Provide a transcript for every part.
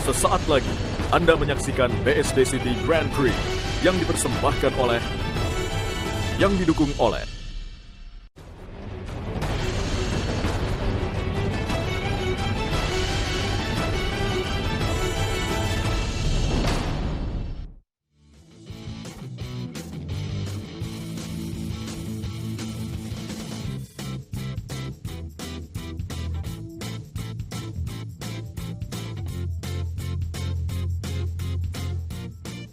Sesaat lagi, Anda menyaksikan BSD City Grand Prix yang dipersembahkan oleh, yang didukung oleh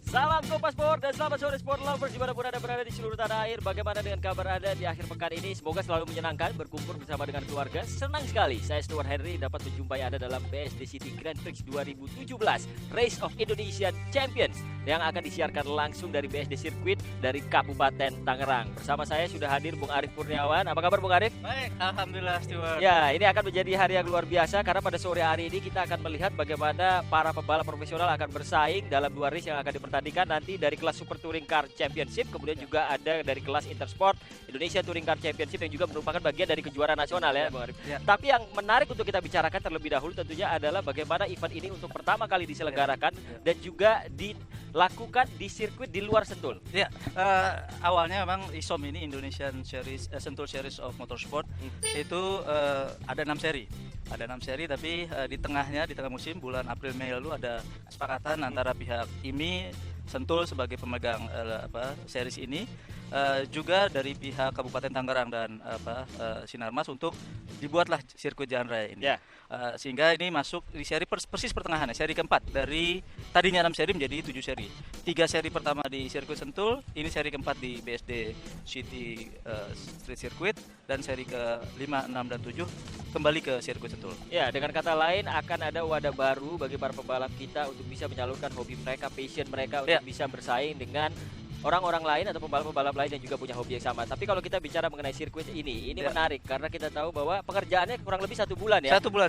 Salam Kompas Sport dan selamat sore Sport Lovers dimanapun Anda berada di seluruh tanah air. Bagaimana dengan kabar Anda di akhir pekan ini? Semoga selalu menyenangkan, berkumpul bersama dengan keluarga. Senang sekali saya Stuart Henry dapat menjumpai Anda dalam BSD City Grand Prix 2017 Race of Indonesian Champions yang akan disiarkan langsung dari BSD Circuit dari Kabupaten Tangerang. Bersama saya sudah hadir Bung Arif Kurniawan. Apa kabar Bung Arif? Baik, Alhamdulillah Stuart. Ya, ini akan menjadi hari yang luar biasa karena pada sore hari ini kita akan melihat bagaimana para pembalap profesional akan bersaing dalam dua race yang akan dipertandingkan nanti dari kelas Super Touring Car Championship, kemudian juga ada dari kelas Intersport Indonesia Touring Car Championship yang juga merupakan bagian dari kejuaraan nasional ya, Bung Arif. Ya. Tapi yang menarik untuk kita bicarakan terlebih dahulu tentunya adalah bagaimana event ini untuk pertama kali diselenggarakan dan juga dilakukan di sirkuit di luar Sentul. Ya, awalnya memang ISOM ini Indonesian Series Sentul Series of Motorsport itu ada 6 seri. Ada 6 seri tapi di tengah musim bulan April Mei lalu ada kesepakatan antara pihak IMI Sentul sebagai pemegang series ini juga dari pihak Kabupaten Tangerang dan Sinarmas untuk dibuatlah sirkuit jalan raya ini. Ya. Sehingga ini masuk di seri persis pertengahan, seri keempat dari tadinya 6 seri menjadi 7 seri. 3 seri pertama di sirkuit Sentul, ini seri keempat di BSD City Street Circuit, dan seri ke-5, 6 dan 7 kembali ke sirkuit Sentul. Ya, dengan kata lain akan ada wadah baru bagi para pembalap kita untuk bisa menyalurkan hobi mereka, passion mereka untuk bisa bersaing dengan orang-orang lain atau pembalap-pembalap lain yang juga punya hobi yang sama. Tapi kalau kita bicara mengenai sirkuit ini menarik karena kita tahu bahwa pekerjaannya kurang lebih 1 bulan ya. 1 bulan.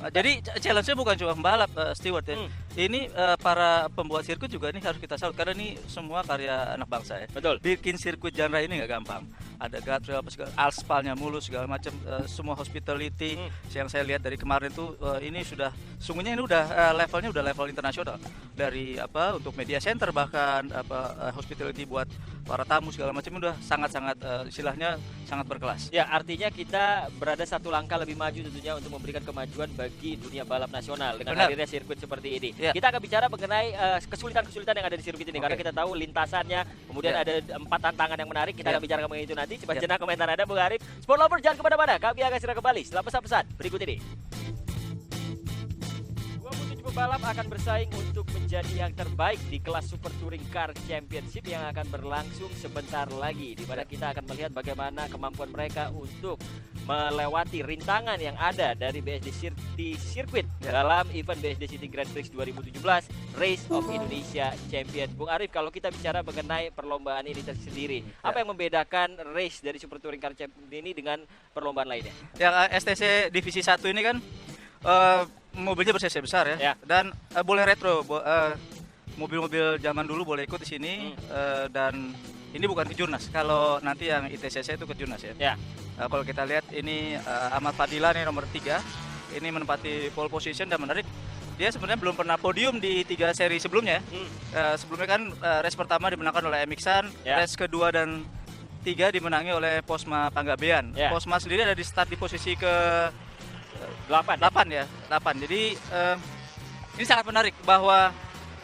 Jadi challenge-nya bukan cuma pembalap, Stewart ya. Ini para pembuat sirkuit juga ini harus kita salut karena ini semua karya anak bangsa ya. Betul. Bikin sirkuit jalan raya ini nggak gampang. Ada guardrail, aspalnya mulus segala macam, semua hospitality yang saya lihat dari kemarin tuh ini sudah sungguhnya ini udah levelnya udah level internasional. Dari untuk media center bahkan hospitality buat para tamu segala macam udah sangat-sangat istilahnya sangat berkelas. Ya, artinya kita berada 1 langkah lebih maju tentunya untuk memberikan kemajuan bagi dunia balap nasional dengan hadirnya sirkuit seperti ini. Ya. Kita akan bicara mengenai kesulitan-kesulitan yang ada di sirkuit ini karena kita tahu lintasannya, kemudian ada 4 tantangan yang menarik. Kita akan bicara mengenai itu nanti. Coba jenak komentar Anda Bung Arif. Sport Lover jangan kemana-mana, kami akan segera kembali setelah pesan-pesan berikut ini. 27 pembalap akan bersaing untuk menjadi yang terbaik di kelas Super Touring Car Championship yang akan berlangsung sebentar lagi, di mana kita akan melihat bagaimana kemampuan mereka untuk melewati rintangan yang ada dari BSD City Circuit dalam event BSD City Grand Prix 2017 Race of Indonesia Champion. Bung Arif, kalau kita bicara mengenai perlombaan ini sendiri, apa yang membedakan race dari Super Touring Car Champion ini dengan perlombaan lainnya? Yang STC Divisi 1 ini kan mobilnya ber-cc besar ya. Dan boleh retro, mobil-mobil zaman dulu boleh ikut di sini, dan ini bukan kejurnas. Kalau nanti yang ITCC itu kejurnas ya. Kalau kita lihat ini Ahmad Fadila nih nomor 3, ini menempati pole position dan menarik. Dia sebenarnya belum pernah podium di 3 seri sebelumnya. Sebelumnya kan race pertama dimenangkan oleh Emiksan, race kedua dan 3 dimenangi oleh Posma Panggabean. Posma sendiri ada di start di posisi ke 8 ya. Jadi ini sangat menarik bahwa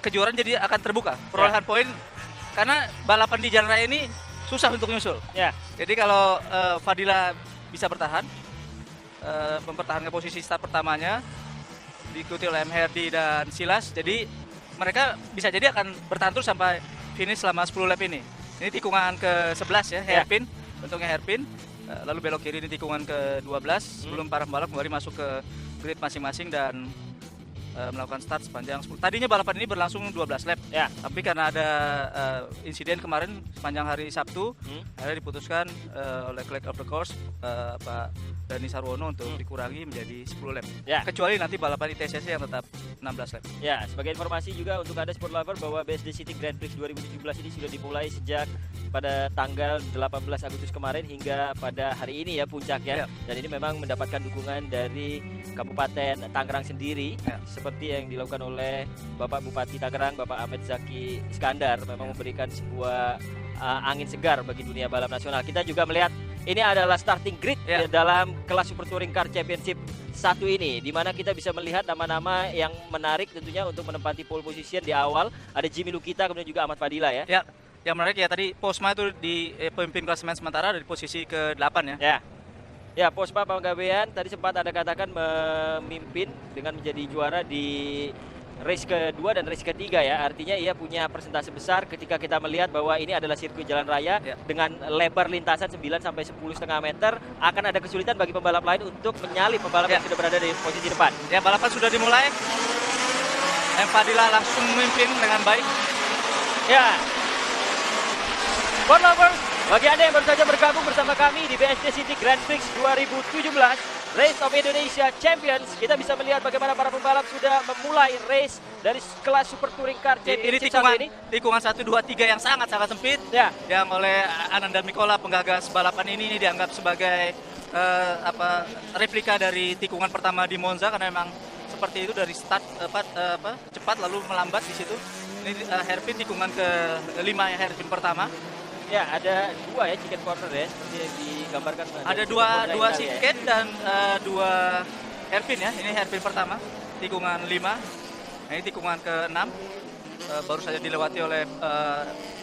kejuaraan jadi akan terbuka perolehan poin karena balapan di jalan raya ini susah untuk nyusul. Jadi kalau Fadila bisa bertahan, mempertahankan posisi start pertamanya, diikuti oleh M. Herdi dan Silas, jadi mereka bisa jadi akan bertahan terus sampai finish selama 10 lap ini. Ini tikungan ke-11 ya, hairpin, bentuknya hairpin. Lalu belok kiri ini tikungan ke-12 sebelum para pembalap kembali masuk ke grid masing-masing dan melakukan start sepanjang 10. Tadinya balapan ini berlangsung 12 lap tapi karena ada insiden kemarin sepanjang hari Sabtu akhirnya diputuskan oleh Clerk of the Course Pak Dani Sarwono untuk dikurangi menjadi 10 lap. Ya. Kecuali nanti balapan ITCC yang tetap 16 lap. Ya, sebagai informasi juga untuk Anda sport lover bahwa BSD City Grand Prix 2017 ini sudah dimulai sejak pada tanggal 18 Agustus kemarin hingga pada hari ini ya puncaknya. Dan ini memang mendapatkan dukungan dari Kabupaten Tangerang sendiri seperti yang dilakukan oleh Bapak Bupati Tangerang, Bapak Ahmed Zaki Iskandar, memang memberikan sebuah angin segar bagi dunia balap nasional. Kita juga melihat ini adalah starting grid dalam kelas Super Touring Car Championship 1 ini, di mana kita bisa melihat nama-nama yang menarik tentunya untuk menempati pole position di awal. Ada Jimmy Lukita, kemudian juga Ahmad Fadila ya. Ya, yang menarik ya tadi Posma itu di pemimpin klasemen sementara dari posisi ke-8 ya. Ya, Posma Panggabean tadi sempat ada katakan memimpin dengan menjadi juara di race kedua dan race ketiga ya. Artinya ia punya persentase besar ketika kita melihat bahwa ini adalah sirkuit jalan raya dengan lebar lintasan 9 sampai 10,5 meter. Akan ada kesulitan bagi pembalap lain untuk menyalip pembalap yang sudah berada di posisi depan. Ya, balapan sudah dimulai. M. Fadila langsung memimpin dengan baik. Ya. Sport lovers, bagi Anda yang baru saja bergabung bersama kami di BSD City Grand Prix 2017 Race of Indonesia Champions, kita bisa melihat bagaimana para pembalap sudah memulai race dari kelas Super Touring Car Championship ini tikungan 1, 2, 3 yang sangat oleh yang oleh Ananda Mikola penggagas balapan ini dianggap sebagai replika dari tikungan pertama di Monza, karena memang seperti itu dari start cepat lalu melambat di situ. Ini hairpin tikungan ke-5 ya, hairpin pertama. Ya, ada 2 ya chicken corner ya, seperti yang digambarkan. Ada dua chicken dan 2 hairpin ya. Ini hairpin pertama, tikungan 5. Nah, ini tikungan ke-6. Baru saja dilewati oleh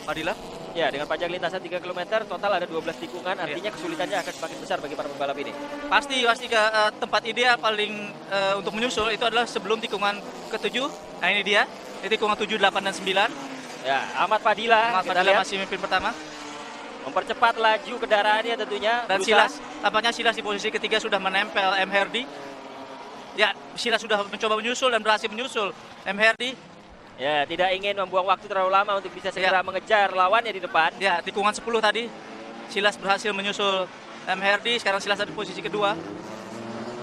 Fadila. Ya, dengan panjang lintasan 3 km, total ada 12 tikungan, artinya kesulitannya akan semakin besar bagi para pembalap ini. Pasti ke tempat ideal paling untuk menyusul itu adalah sebelum tikungan ke-7. Nah, ini dia. Ini tikungan 7, 8, dan 9. Ya, Ahmad Fadila masih memimpin pertama. Mempercepat laju kendaraannya tentunya. Dan Silas, tampaknya Silas di posisi ketiga sudah menempel M. Herdy. Ya, Silas sudah mencoba menyusul dan berhasil menyusul M. Herdy. Ya, tidak ingin membuang waktu terlalu lama untuk bisa segera mengejar lawannya di depan. Ya, tikungan 10 tadi Silas berhasil menyusul M. Herdy. Sekarang Silas ada di posisi kedua.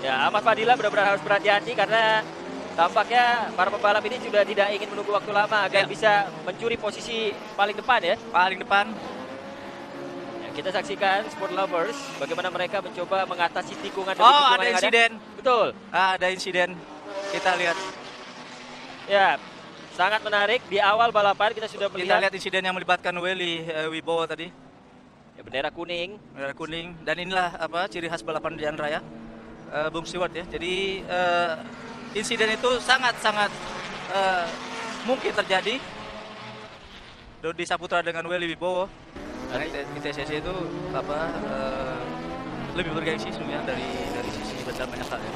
Ya, Ahmad Fadila benar-benar harus berhati-hati karena tampaknya para pembalap ini sudah tidak ingin menunggu waktu lama agar bisa mencuri posisi paling depan ya. Paling depan. Ya, kita saksikan sport lovers bagaimana mereka mencoba mengatasi tikungan demi tikungan ada yang insiden. Betul. Ada insiden. Kita lihat. Ya, sangat menarik. Di awal balapan kita sudah melihat. Kita lihat insiden yang melibatkan Welly Wibowo tadi. Ya, bendera kuning. Bendera kuning. Dan inilah ciri khas balapan di jalan raya, Bung Stewart ya. Jadi insiden itu sangat mungkin terjadi. Dodi Saputra dengan Welly Wibowo. ITCC itu lebih bergengsi sebenarnya dari sisi besar banyak hal ya.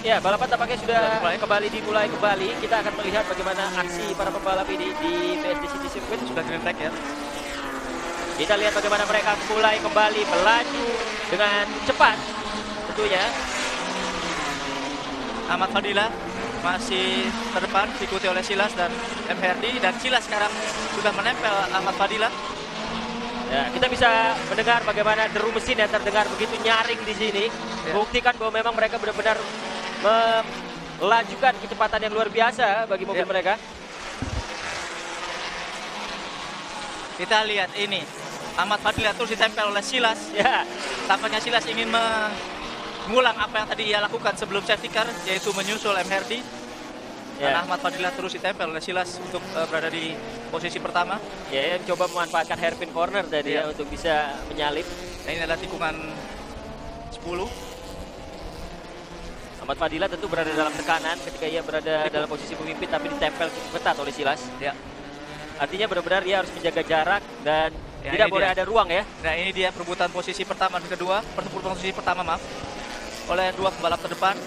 Ya, balapan tampaknya sudah dimulai kembali. Kita akan melihat bagaimana aksi para pembalap ini di BSD City Circuit. Sudah green flag ya. Kita lihat bagaimana mereka mulai kembali melaju dengan cepat tentunya. Ahmad Fadila masih terdepan, diikuti oleh Silas dan M. Herdy, dan Silas sekarang sudah menempel Ahmad Fadila. Ya, kita bisa mendengar bagaimana deru mesin yang terdengar begitu nyaring di sini. Buktikan bahwa memang mereka benar-benar melajukan kecepatan yang luar biasa bagi mobil mereka. Kita lihat ini, Ahmad Fadila terus ditempel oleh Silas. Ya. Tampaknya Silas ingin mengulang apa yang tadi ia lakukan sebelum safety car, yaitu menyusul M. Herdy. Dan Ahmad Fadila terus ditempel oleh Silas untuk berada di posisi pertama. Ya, coba memanfaatkan hairpin corner tadi untuk bisa menyalip. Nah, ini adalah tikungan 10. Ahmad Fadila tentu berada dalam tekanan ketika ia berada dalam posisi pemimpin, tapi ditempel ketat oleh Silas. Ya. Artinya benar-benar dia harus menjaga jarak dan tidak boleh ada ruang ya. Nah, ini dia perebutan posisi pertama dan kedua, posisi pertama oleh dua pembalap terdepan.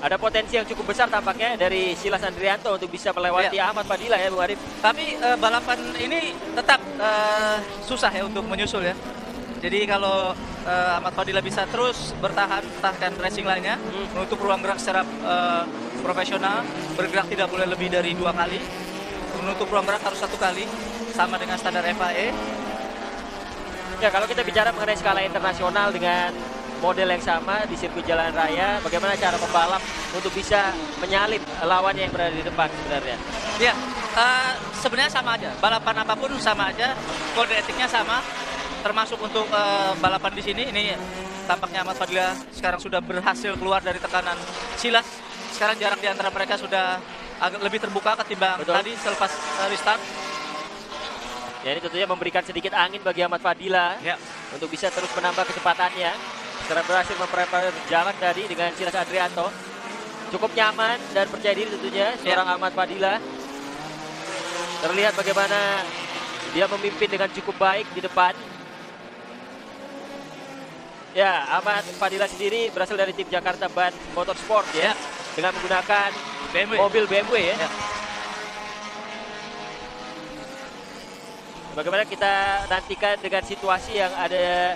Ada potensi yang cukup besar tampaknya dari Silas Andrianto untuk bisa melewati Ahmad Fadila ya, Bung Arif. Tapi balapan ini tetap susah ya untuk menyusul ya. Jadi kalau Ahmad Fadila bisa terus bertahan racing lainnya, menutup ruang gerak secara profesional, bergerak tidak boleh lebih dari 2 kali, menutup ruang gerak harus 1 kali, sama dengan standar FIA. Ya, kalau kita bicara mengenai skala internasional dengan model yang sama di sirkuit jalan raya, bagaimana cara pembalap untuk bisa menyalip lawannya yang berada di depan sebenarnya? Ya, sebenarnya sama aja. Balapan apapun sama aja, kode etiknya sama. Termasuk untuk balapan di sini, ini tampaknya Ahmad Fadila sekarang sudah berhasil keluar dari tekanan Silas. Sekarang jarak di antara mereka sudah agak lebih terbuka ketimbang tadi selepas restart. Ya, ini tentunya memberikan sedikit angin bagi Ahmad Fadila untuk bisa terus menambah kecepatannya. Setelah berhasil memperlebar jarak tadi dengan Silas Adrianto. Cukup nyaman dan percaya diri tentunya seorang Ahmad Fadila. Terlihat bagaimana dia memimpin dengan cukup baik di depan. Ya, Ahmad Fadila sendiri berasal dari tim Jakarta Ban Motorsport ya. Dengan menggunakan mobil BMW ya. Bagaimana kita nantikan dengan situasi yang ada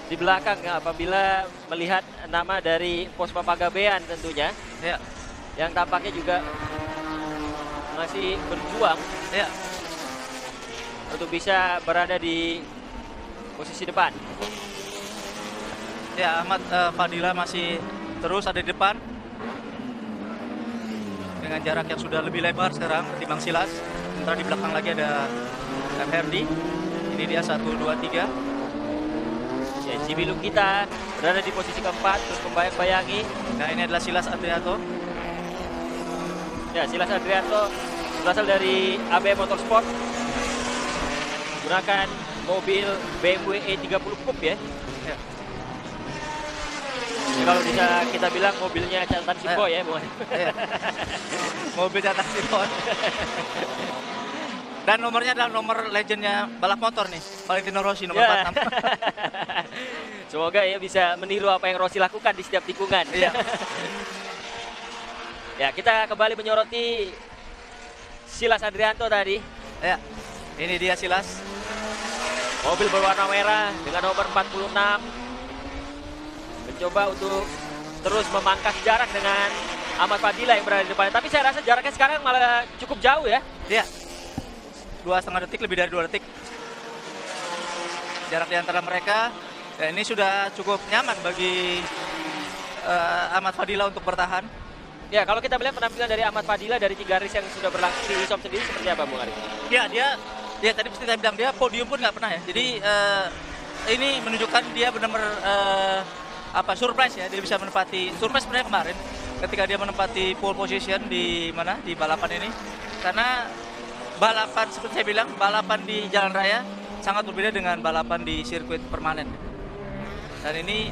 di belakang apabila melihat nama dari Posma Pagabean tentunya. Ya. Yang tampaknya juga masih berjuang untuk bisa berada di posisi depan. Ya, Ahmad Fadila masih terus ada di depan dengan jarak yang sudah lebih lebar sekarang ketimbang Silas. Sementara di belakang lagi ada Herdi. Ini dia 1, 2, 3. Ya, Jimmy Lukita berada di posisi keempat, terus membayang-bayangi. Nah, ini adalah Silas Adrianto. Ya, Silas Adrianto berasal dari AB Motorsport. Menggunakan mobil BMW E30 Coupe ya. Ya, kalau bisa kita bilang mobilnya catatan Simbo ya, Bung. Mobil catatan Simbo. Dan nomornya adalah nomor legendnya balap motor nih, Valentino Rossi nomor 46. Semoga ya bisa meniru apa yang Rossi lakukan di setiap tikungan. Ya, kita kembali menyoroti Silas Adrianto tadi. Ya, ini dia Silas. Mobil berwarna merah dengan nomor 46. Mencoba untuk terus memangkas jarak dengan Ahmad Fadila yang berada di depan. Tapi saya rasa jaraknya sekarang malah cukup jauh ya. Iya. 2,5 detik, lebih dari 2 detik. Jarak di antara mereka. Ya, ini sudah cukup nyaman bagi Ahmad Fadila untuk bertahan. Ya, kalau kita melihat penampilan dari Ahmad Fadila dari 3 race yang sudah berlangsung di ISOM sendiri seperti apa, Bung Arif? Ya, dia tadi seperti saya bilang, dia podium pun nggak pernah ya. Jadi ini menunjukkan dia benar-benar surprise ya. Dia bisa menempati surprise sebenarnya kemarin ketika dia menempati pole position di balapan ini. Karena balapan seperti saya bilang, balapan di jalan raya sangat berbeda dengan balapan di sirkuit permanen. Dan ini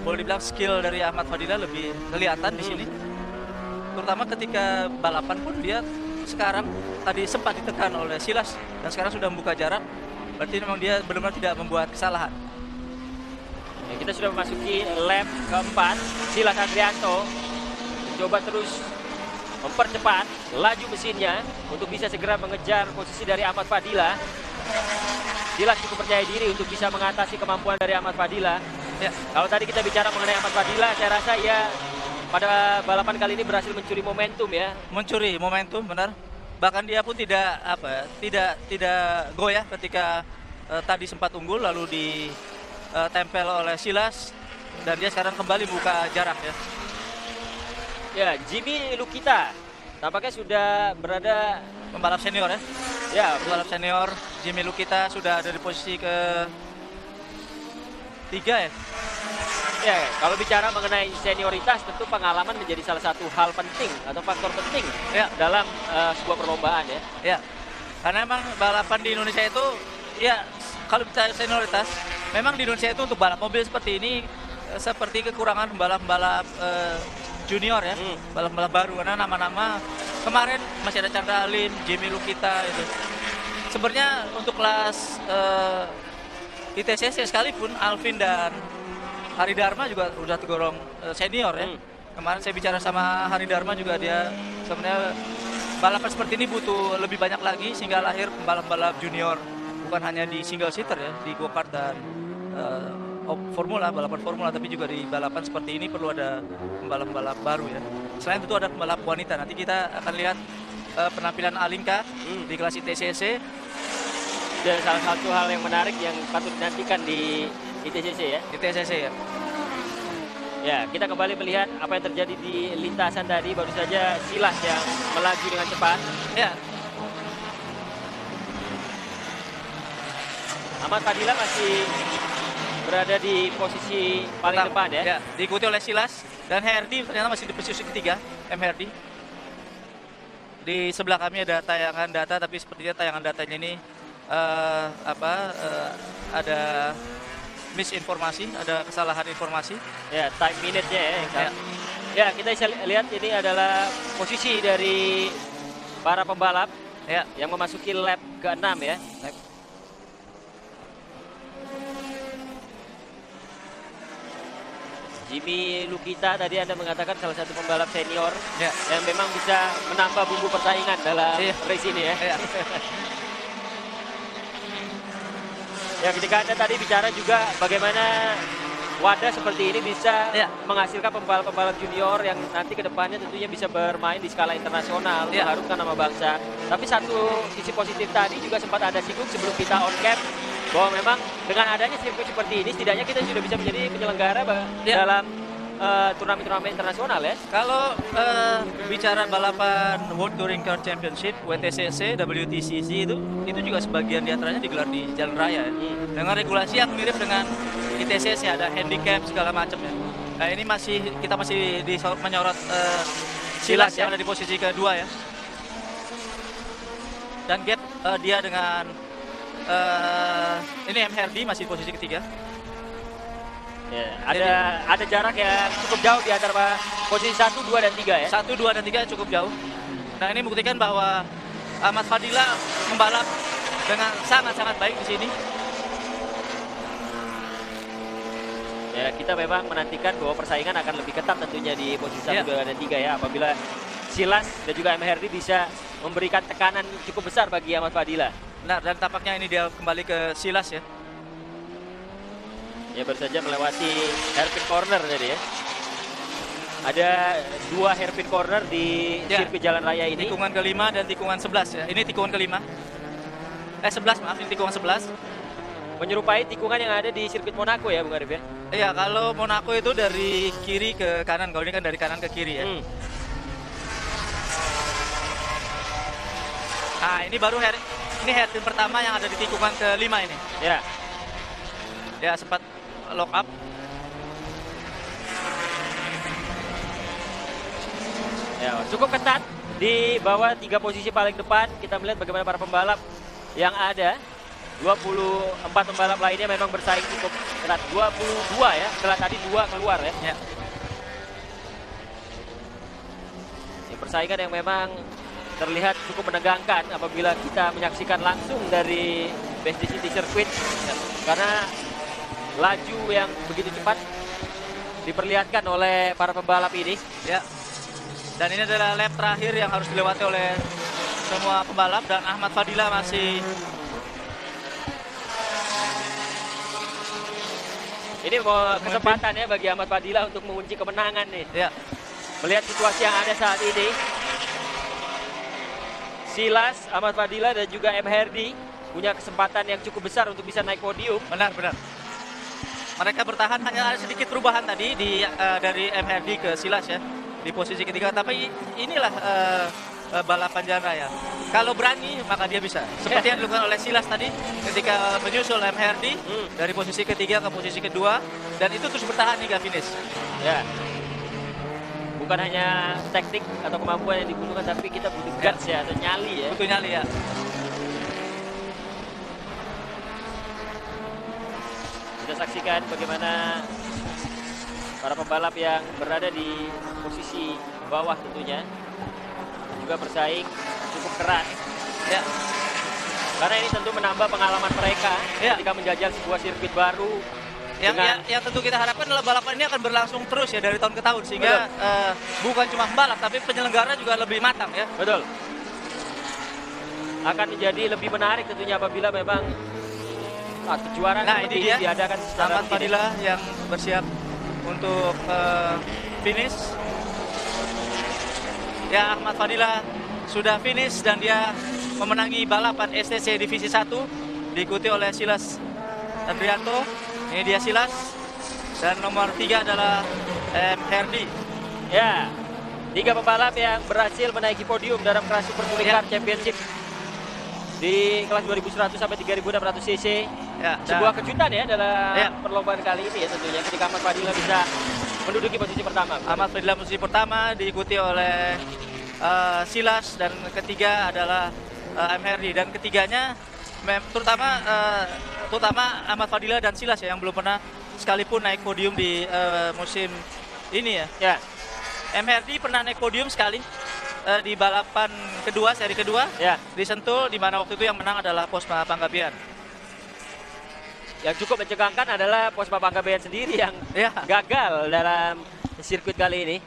boleh dibilang skill dari Ahmad Fadila lebih kelihatan di sini. Terutama ketika balapan pun dia sekarang tadi sempat ditekan oleh Silas dan sekarang sudah membuka jarak. Berarti memang dia benar-benar tidak membuat kesalahan. Ya, kita sudah memasuki lap keempat. Silas Adrianto mencoba terus mempercepat laju mesinnya untuk bisa segera mengejar posisi dari Ahmad Fadila. Silas cukup percaya diri untuk bisa mengatasi kemampuan dari Ahmad Fadila. Ya, kalau tadi kita bicara mengenai Ahmad Fadila, saya rasa ya pada balapan kali ini berhasil mencuri momentum ya. Mencuri momentum, benar. Bahkan dia pun tidak goyah ketika tadi sempat unggul lalu ditempel oleh Silas dan dia sekarang kembali buka jarak ya. Ya, Jimmy Lukita tampaknya sudah berada pembalap senior ya. Ya, pembalap senior Jimmy Lukita sudah ada di posisi ke-3 ya. Ya, kalau bicara mengenai senioritas tentu pengalaman menjadi salah satu hal penting atau faktor penting ya dalam sebuah perlombaan ya. Ya. Karena memang balapan di Indonesia itu ya kalau bicara senioritas, memang di Indonesia itu untuk balap mobil seperti ini seperti kekurangan pembalap-pembalap junior ya, balap-balap baru karena nama-nama kemarin masih ada Chandra Alim, Jimmy Lukita itu. Sebenarnya untuk kelas ITCC sekalipun Alvin dan Hari Dharma juga udah tergolong senior ya. Kemarin saya bicara sama Hari Dharma juga dia sebenarnya balapan seperti ini butuh lebih banyak lagi sehingga lahir pembalap-pembalap junior bukan hanya di single seater ya, di go-kart dan balapan formula, tapi juga di balapan seperti ini perlu ada pembalap-pembalap baru ya. Selain itu ada pembalap wanita. Nanti kita akan lihat penampilan Alinka di kelas ITCC. sudah salah satu hal yang menarik yang patut dinantikan di ITCC ya. ITCC ya. Ya, kita kembali melihat apa yang terjadi di lintasan tadi. Baru saja Silas yang melaju dengan cepat. Ya. Ahmad Fadila masih berada di posisi paling depan ya. Ya, diikuti oleh Silas dan Herdi ternyata masih di posisi ketiga, Herdi. Di sebelah kami ada tayangan data, tapi sepertinya tayangan datanya ini ada misinformasi, ada kesalahan informasi. Ya, time minute-nya ya. Ya, kita bisa lihat ini adalah posisi dari para pembalap ya yang memasuki lap ke-6 ya. Jimmy Lukita tadi Anda mengatakan salah satu pembalap senior yang memang bisa menambah bumbu persaingan dalam race ini ya. Ya, ketika Anda tadi bicara juga bagaimana wadah seperti ini bisa menghasilkan pembalap-pembalap junior yang nanti ke depannya tentunya bisa bermain di skala internasional, mengharumkan nama bangsa. Tapi satu sisi positif tadi juga sempat ada singgung sebelum kita on cam bahwa memang dengan adanya sirkuit seperti ini setidaknya kita sudah bisa menjadi penyelenggara dalam turnamen-turnamen internasional ya. Kalau bicara balapan World Touring Car Championship, WTCC, WTCC itu juga sebagian diantaranya digelar di jalan raya ya. Dengan regulasi yang mirip dengan ITCC, ada handicap segala macam ya. Nah ini kita masih menyorot Silas yang ada di posisi kedua ya. Dan gap dia dengan ini Herdi masih di posisi ketiga. Ya, ada jarak yang cukup jauh di antara posisi 1, 2, dan 3 ya. 1, 2, dan 3 cukup jauh. Nah ini membuktikan bahwa Ahmad Fadila membalap dengan sangat-sangat baik di sini. Ya, kita memang menantikan bahwa persaingan akan lebih ketat tentunya di posisi 1, 2, dan 3 ya. Apabila Silas dan juga Herdi bisa memberikan tekanan cukup besar bagi Ahmad Fadila. Nah, dan tampaknya ini dia kembali ke Silas ya. Ya, baru saja melewati hairpin corner tadi ya. Ada 2 hairpin corner di sirkuit jalan raya ini. Tikungan ke-5 dan tikungan 11 ya. Ini tikungan ke-5. 11 maaf, ini tikungan 11. Menyerupai tikungan yang ada di sirkuit Monaco ya, Bung Arif ya. Iya, kalau Monaco itu dari kiri ke kanan, kalau ini kan dari kanan ke kiri ya. Nah, ini baru ini hairpin pertama yang ada di tikungan ke-5 ini. Ya. Ya, sempat lock up. Ya, cukup ketat di bawah 3 posisi paling depan. Kita melihat bagaimana para pembalap yang ada. 24 pembalap lainnya memang bersaing cukup ketat. 22 ya, setelah tadi 2 keluar ya. Ini persaingan yang memang terlihat cukup menegangkan apabila kita menyaksikan langsung dari BSD City Circuit karena laju yang begitu cepat diperlihatkan oleh para pembalap ini ya. Dan ini adalah lap terakhir yang harus dilewati oleh semua pembalap dan Ahmad Fadila masih ini mau kesempatan ya bagi Ahmad Fadila untuk mengunci kemenangan nih ya. Melihat situasi yang ada saat ini, Silas, Ahmad Fadila, dan juga Herdi punya kesempatan yang cukup besar untuk bisa naik podium. Benar. Mereka bertahan, hanya ada sedikit perubahan tadi dari Herdi ke Silas ya di posisi ketiga. Tapi inilah balapan jalan raya. Kalau berani maka dia bisa. Seperti yang dilakukan oleh Silas tadi ketika menyusul Herdi dari posisi ketiga ke posisi kedua dan itu terus bertahan hingga finish. Ya. Bukan hanya teknik atau kemampuan yang dibutuhkan, tapi kita butuh guts ya, atau nyali ya. Butuh nyali ya. Kita saksikan bagaimana para pembalap yang berada di posisi bawah tentunya juga bersaing cukup keras. Ya. Karena ini tentu menambah pengalaman mereka ketika menjajal sebuah sirkuit baru. Yang tentu kita harapkan adalah balapan ini akan berlangsung terus ya dari tahun ke tahun sehingga bukan cuma pembalap tapi penyelenggara juga lebih matang ya. Betul. Akan menjadi lebih menarik tentunya apabila memang kejuaraan seperti ini diadakan secara Ahmad Fadila yang bersiap untuk finish. Ya, Ahmad Fadila sudah finish dan dia memenangi balapan STC Divisi 1 diikuti oleh Silas Andrianto. Ini dia Silas. Dan nomor 3 adalah Herdi. Ya, 3 pembalap yang berhasil menaiki podium dalam kelas Super Touring Car Championship di kelas 2100 sampai 3600 cc. Ya, sebuah kejutan ya dalam perlombaan kali ini ya tentunya, ketika Ahmad Fadila bisa menduduki posisi pertama. Ahmad Fadila posisi pertama, diikuti oleh Silas, dan ketiga adalah Herdi. Dan ketiganya terutama Ahmad Fadila dan Silas ya, yang belum pernah sekalipun naik podium di musim ini ya. Herdi pernah naik podium sekali di balapan kedua, seri kedua di Sentul, di mana waktu itu yang menang adalah Posma Panggabean. Yang cukup mencegangkan adalah Posma Panggabean sendiri yang gagal dalam sirkuit kali ini.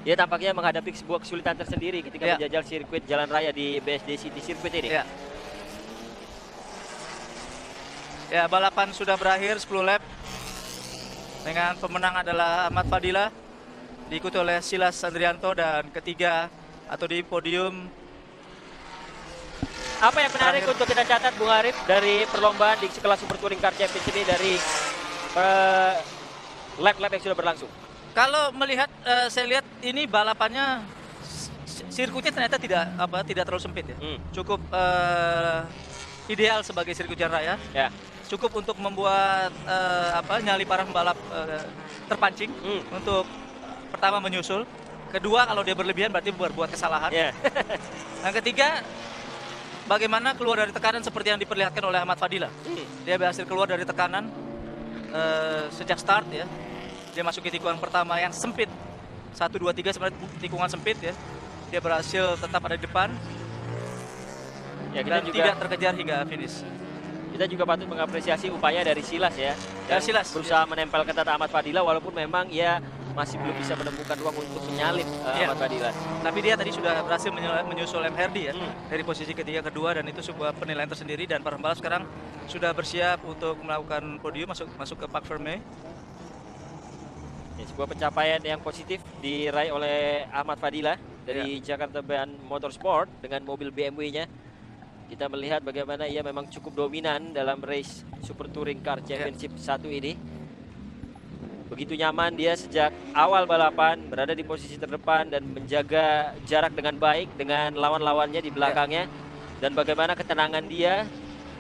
Dia tampaknya menghadapi sebuah kesulitan tersendiri ketika menjajal sirkuit jalan raya di BSD City Circuit ini. Ya, balapan sudah berakhir 10 lap. Dengan pemenang adalah Ahmad Fadila, diikuti oleh Silas Andrianto, dan ketiga atau di podium. Apa yang menarik untuk kita catat, Bung Arif, dari perlombaan di kelas Super Touring Car Championship ini dari lap-lap yang sudah berlangsung? Kalau melihat, saya lihat ini balapannya, sirkuitnya ternyata tidak terlalu sempit ya. Cukup ideal sebagai sirkuit jalan raya. Cukup untuk membuat nyali para pembalap terpancing untuk pertama menyusul, kedua kalau dia berlebihan berarti berbuat kesalahan. Yang ketiga, bagaimana keluar dari tekanan seperti yang diperlihatkan oleh Ahmad Fadila. Dia berhasil keluar dari tekanan sejak start ya. Dia masuk ke tikungan pertama yang sempit, 1, 2, 3 sebenarnya tikungan sempit ya. Dia berhasil tetap ada di depan dan tidak terkejar hingga finish. Kita juga patut mengapresiasi upaya dari Silas ya. Silas berusaha menempel ketat Ahmad Fadila, walaupun memang ia masih belum bisa menemukan ruang untuk menyalip Ahmad Fadila. Tapi dia tadi sudah berhasil menyusul Herdi ya, dari posisi ketiga kedua, dan itu sebuah penilaian tersendiri. Dan para pembalap sekarang sudah bersiap untuk melakukan podium, masuk ke Parc Fermé. Ya, sebuah pencapaian yang positif diraih oleh Ahmad Fadila dari Jakarta Band Motorsport dengan mobil BMW-nya. Kita melihat bagaimana ia memang cukup dominan dalam race Super Touring Car Championship 1 ini. Begitu nyaman dia sejak awal balapan, berada di posisi terdepan dan menjaga jarak dengan baik dengan lawan-lawannya di belakangnya. Dan bagaimana ketenangan dia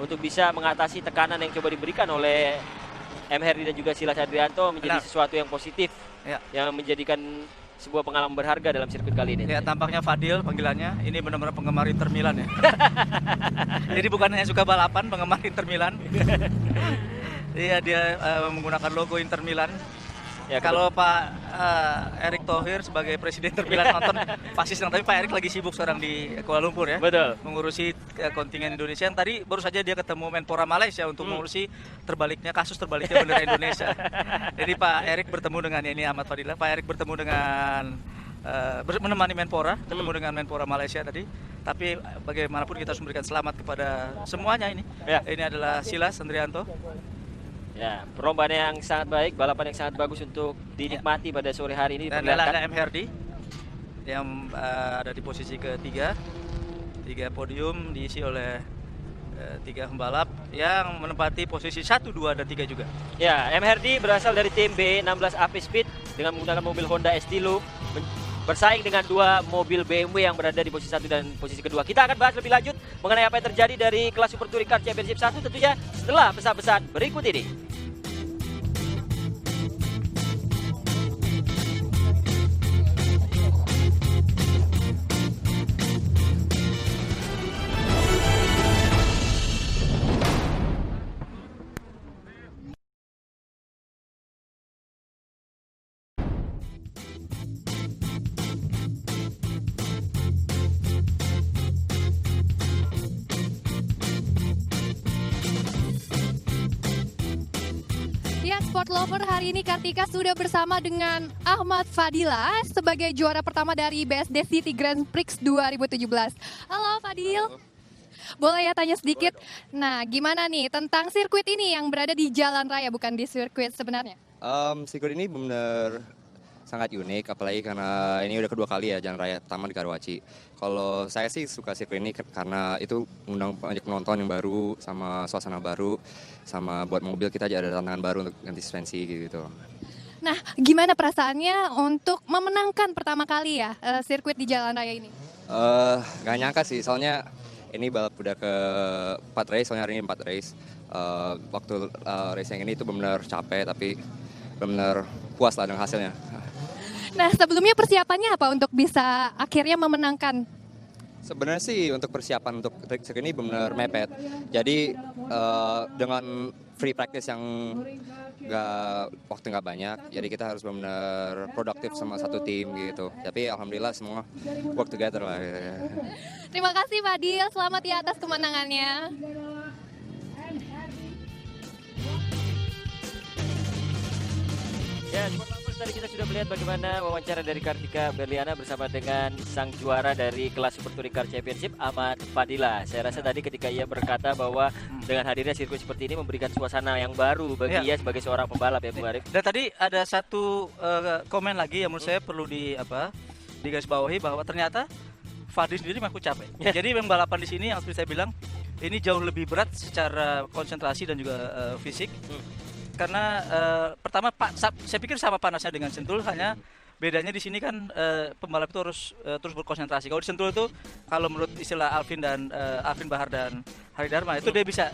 untuk bisa mengatasi tekanan yang coba diberikan oleh Herdi dan juga Silas Andrianto menjadi sesuatu yang positif, yang menjadikan sebuah pengalaman berharga dalam sirkuit kali ini. Ya, tampaknya Fadil panggilannya ini benar-benar penggemar Inter Milan ya. Jadi bukan hanya suka balapan, penggemar Inter Milan. Iya, dia menggunakan logo Inter Milan. Ya, kalau Pak Erick Thohir sebagai presiden Inter Milan nonton pasti senang, tapi Pak Erick lagi sibuk sekarang di Kuala Lumpur ya. Betul. Mengurusi kontingen Indonesia. Yang tadi baru saja dia ketemu Menpora Malaysia untuk mengurusi kasus terbaliknya bendera Indonesia. Jadi Pak Erick bertemu dengan Ahmad Fadila. Pak Erick bertemu dengan menemani Menpora, ketemu dengan Menpora Malaysia tadi. Tapi bagaimanapun kita harus memberikan selamat kepada semuanya ini. Ini adalah Silas Andrianto. Ya, perlombaan yang sangat baik, balapan yang sangat bagus untuk dinikmati pada sore hari ini. Dan ada Herdi yang ada di posisi ketiga. 3 podium diisi oleh 3 pembalap yang menempati posisi 1, 2, dan 3 juga. Ya, Herdi berasal dari tim B16 AP Speed dengan menggunakan mobil Honda Estilo, bersaing dengan 2 mobil BMW yang berada di posisi 1 dan posisi kedua. Kita akan bahas lebih lanjut mengenai apa yang terjadi dari kelas Super Touring Car Championship 1 tentunya setelah pesan-pesan berikut ini. Sport Lover, hari ini Kartika sudah bersama dengan Ahmad Fadila sebagai juara pertama dari BSD City Grand Prix 2017. Halo Fadil. Boleh ya tanya sedikit? Nah, gimana nih tentang sirkuit ini yang berada di jalan raya bukan di sirkuit sebenarnya? Sirkuit ini benar sangat unik, apalagi karena ini udah kedua kali ya jalan raya pertama di Karawaci. Kalau saya sih suka sirkuit ini karena itu undang banyak penonton yang baru, sama suasana baru, sama buat mobil kita aja ada tantangan baru untuk ganti suspensi gitu. Nah, gimana perasaannya untuk memenangkan pertama kali ya sirkuit di jalan raya ini? Gak nyangka sih, soalnya ini balap udah ke 4 race, soalnya hari ini 4 race. Waktu race yang ini itu benar-benar capek, tapi benar-benar puas lah dengan hasilnya. Nah, sebelumnya persiapannya apa untuk bisa akhirnya memenangkan? Sebenarnya sih untuk persiapan untuk sirkuit ini benar mepet. Jadi dengan free practice yang waktu nggak banyak, jadi kita harus benar-benar produktif sama satu tim gitu. Tapi alhamdulillah semua work together lah. Terima kasih Fadil, selamat ya atas kemenangannya. Ya, tadi kita sudah melihat bagaimana wawancara dari Kartika Berliana bersama dengan sang juara dari kelas Super Touring Car Championship, Ahmad Fadila. Saya rasa tadi ketika ia berkata bahwa dengan hadirnya sirkuit seperti ini memberikan suasana yang baru bagi ia sebagai seorang pembalap ya, Bung Arif. Dan tadi ada satu komen lagi yang menurut saya perlu digarisbawahi bahwa ternyata Fadil sendiri mengaku capek. Jadi memang balapan di sini yang seperti saya bilang ini jauh lebih berat secara konsentrasi dan juga fisik. Karena pertama saya pikir sama panasnya dengan Sentul, hanya bedanya di sini kan pembalap itu harus terus berkonsentrasi. Kalau di Sentul itu kalau menurut istilah Alvin Bahar dan Hari Dharma itu dia bisa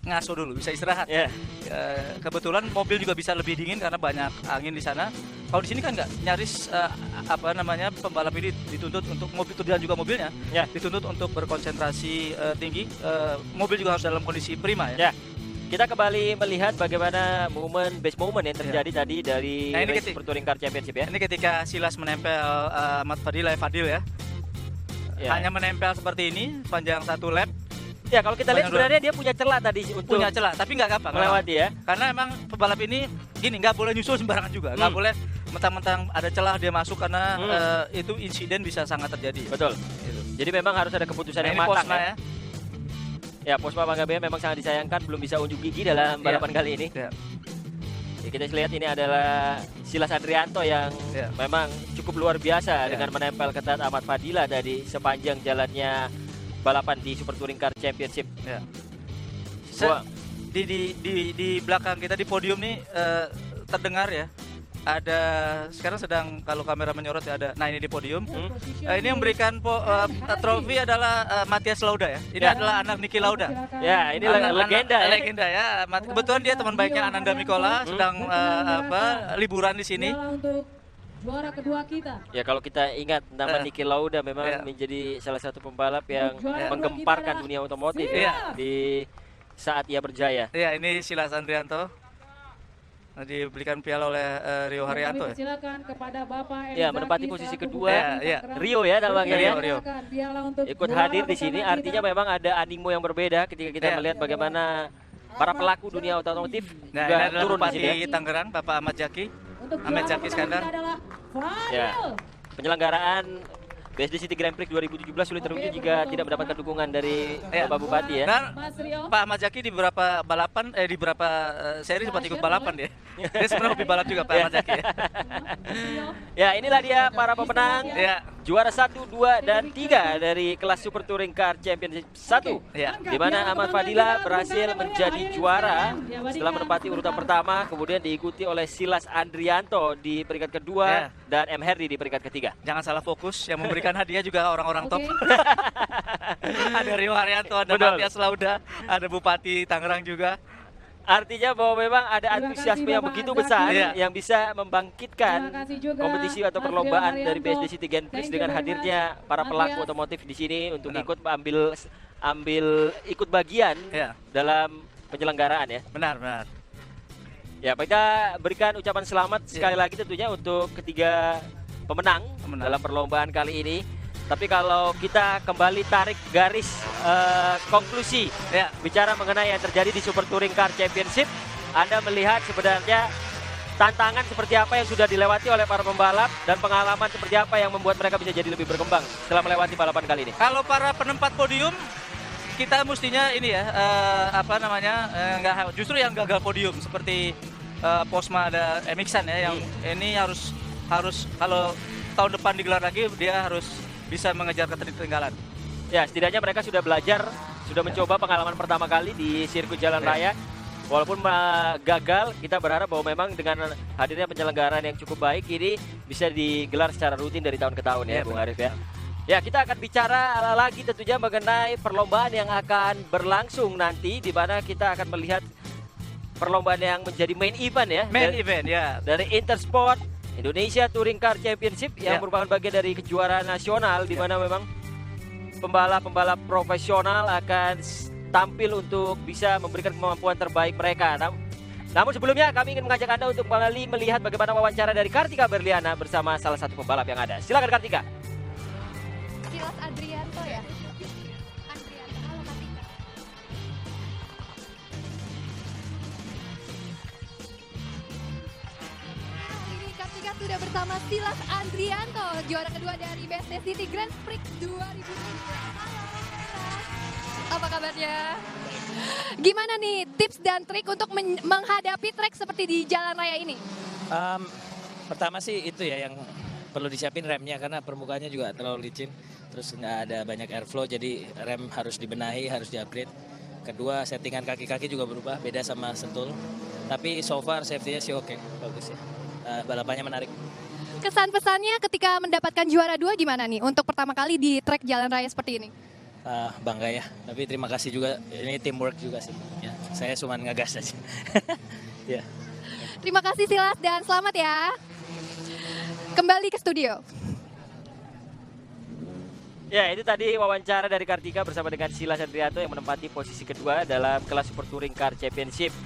ngaso dulu, bisa istirahat. Kebetulan mobil juga bisa lebih dingin karena banyak angin di sana. Kalau di sini kan nggak, nyaris pembalap ini dituntut untuk mobil dan juga mobilnya dituntut untuk berkonsentrasi tinggi. Mobil juga harus dalam kondisi prima ya. Kita kembali melihat bagaimana best moment yang terjadi tadi dari Super Touring Car Championship ya. Ini ketika Silas menempel Ahmad Fadil ya. Hanya menempel seperti ini panjang 1 lap. Ya, kalau kita lihat sebenarnya dia punya celah tadi untuk tapi nggak gampang melewati ya. Karena emang pembalap ini gini, nggak boleh nyusul sembarangan juga, nggak boleh mentang-mentang ada celah dia masuk karena itu insiden bisa sangat terjadi. Betul. Gitu. Jadi memang harus ada keputusan yang matang ya. Ya, Posma Panggabean memang sangat disayangkan belum bisa unjuk gigi dalam balapan kali ini. Ya, kita lihat ini adalah Silas Andrianto yang memang cukup luar biasa dengan menempel ketat Ahmad Fadila dari sepanjang jalannya balapan di Super Touring Car Championship. Di belakang kita di podium nih terdengar ya. Ada sekarang sedang, kalau kamera menyorot ya, ada. Nah, ini di podium. Ini yang memberikan trofi adalah Matias Lauda ya. Ini adalah anak Niki Lauda. Ya, ini legenda ya. Legenda ya. Kebetulan dia teman baiknya Ananda Mikola sedang liburan di sini. Juara kedua kita. Ya, kalau kita ingat nama Niki Lauda memang menjadi salah satu pembalap yang menggemparkan dunia otomotif di saat ia berjaya. Ya, ini Silas Andrianto. Diberikan piala oleh Rio Haryanto ya. Silakan kepada Bapak menempati posisi kedua. Rio ya namanya Rio. Ikut hadir di sini artinya memang ada animo yang berbeda ketika kita melihat bagaimana para pelaku dunia otomotif juga turun di sini. Bupati Tangerang, Bapak Ahmad Jaki Iskandar. Penyelenggaraan BSD City Grand Prix 2017 sulit terwujud jika tidak mendapatkan dukungan dari Bapak Bupati ya. Dan Pak Ahmad Jaki di beberapa balapan, di beberapa seri sempat ikut balapan dia. Dia sebenarnya hobi balap juga Pak Ahmad Jaki ya. Ya, inilah dia para pemenang. Juara 1, 2, dan 3 dari kelas Super Touring Car Championship 1. Di mana Ahmad Fadila berhasil menjadi juara setelah menempati urutan pertama, kemudian diikuti oleh Silas Andrianto di peringkat kedua dan M. Herdi di peringkat ketiga. Jangan salah fokus, yang memberikan hadiah juga orang-orang top. Ada Rio Haryanto, ada Matias Lauda, ada Bupati Tangerang juga. Artinya bahwa memang ada antusiasme yang begitu besar yang bisa membangkitkan kompetisi atau perlombaan dari BSD City Grand Prix dengan hadirnya para pelaku otomotif di sini untuk ikut ikut bagian dalam penyelenggaraan ya. Benar. Ya, kita berikan ucapan selamat sekali lagi tentunya untuk ketiga pemenang dalam perlombaan kali ini. Tapi kalau kita kembali tarik garis konklusi bicara mengenai yang terjadi di Super Touring Car Championship, Anda melihat sebenarnya tantangan seperti apa yang sudah dilewati oleh para pembalap dan pengalaman seperti apa yang membuat mereka bisa jadi lebih berkembang setelah melewati balapan kali ini. Kalau para penempat podium, kita mestinya ini ya, justru yang gagal podium seperti Posma ada MX-an ya, yang ini harus harus kalau tahun depan digelar lagi dia harus bisa mengejar ketertinggalan. Ya, setidaknya mereka sudah belajar, sudah mencoba pengalaman pertama kali di sirkuit jalan raya. Walaupun gagal, kita berharap bahwa memang dengan hadirnya penyelenggaraan yang cukup baik ini bisa digelar secara rutin dari tahun ke tahun ya, Bung Arif ya. Ya, kita akan bicara lagi tentunya mengenai perlombaan yang akan berlangsung nanti, di mana kita akan melihat perlombaan yang menjadi main event ya. Main event ya. Dari Intersport Indonesia Touring Car Championship yang merupakan bagian dari kejuaraan nasional, di mana memang pembalap-pembalap profesional akan tampil untuk bisa memberikan kemampuan terbaik mereka. Namun sebelumnya kami ingin mengajak Anda untuk kembali melihat bagaimana wawancara dari Kartika Berliana bersama salah satu pembalap yang ada. Silakan Kartika. Silas Adrianto ya. Adrianto, halo Kartika. Ini Kartika sudah bersama Silas Adrianto, juara kedua dari BSD City Grand Prix 2017. Halo Silas. Apa kabarnya? Gimana nih tips dan trik untuk menghadapi trek seperti di jalan raya ini? Pertama sih itu ya yang perlu disiapin remnya karena permukaannya juga terlalu licin. Terus nggak ada banyak airflow jadi rem harus dibenahi, harus di-upgrade. Kedua settingan kaki-kaki juga berubah, beda sama Sentul. Tapi so far safety-nya sih oke, bagus ya. Balapannya menarik. Kesan pesannya ketika mendapatkan juara 2 gimana nih untuk pertama kali di trek jalan raya seperti ini? Bangga ya, tapi terima kasih juga, ini teamwork juga sih. Ya, saya cuma ngegas aja. Ya. Terima kasih Silas dan selamat ya. Kembali ke studio. Ya, itu tadi wawancara dari Kartika bersama dengan Silas Adrianto yang menempati posisi kedua dalam kelas Super Touring Car Championship.